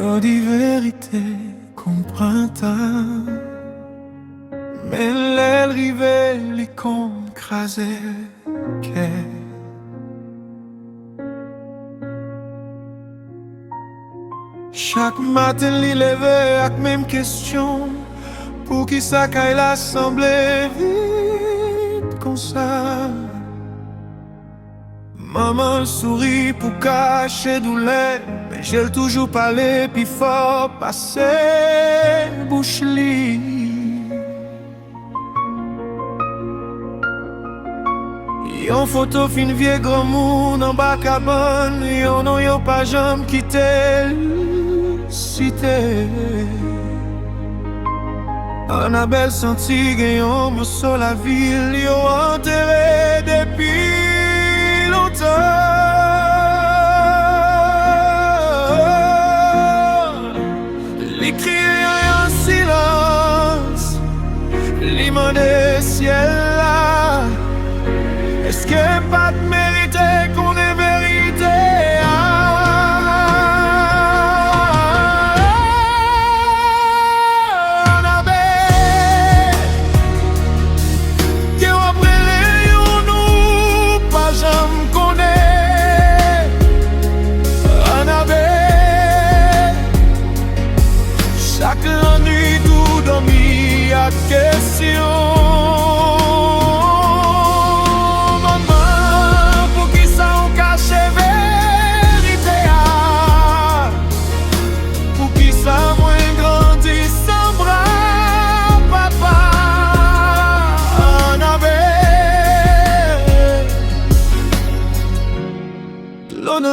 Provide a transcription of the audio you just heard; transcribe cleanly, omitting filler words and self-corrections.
Yo di vérité comme printemps, mais l'aile rivée li comme crasé qu'est. Chaque matin li leve ak même question, pour qui ça qu'elle a semblé vite comme ça. Maman sourit pour cacher douleur, mais j'ai toujours parlé puis fort passer bouche li. Yon photo fin vieux grand monde en bas cabane, yon non yon pas jamais quitté cité. Annabelle senti que yon morceau la ville, yon enterré depuis longtemps. Les crier en silence, les mains des ciels là. Est-ce que pas de mérité qu'on est vérité? Annabelle, qui après les nous pas jamais connaît. Annabelle, chaque nuit tout dormi à question. L'on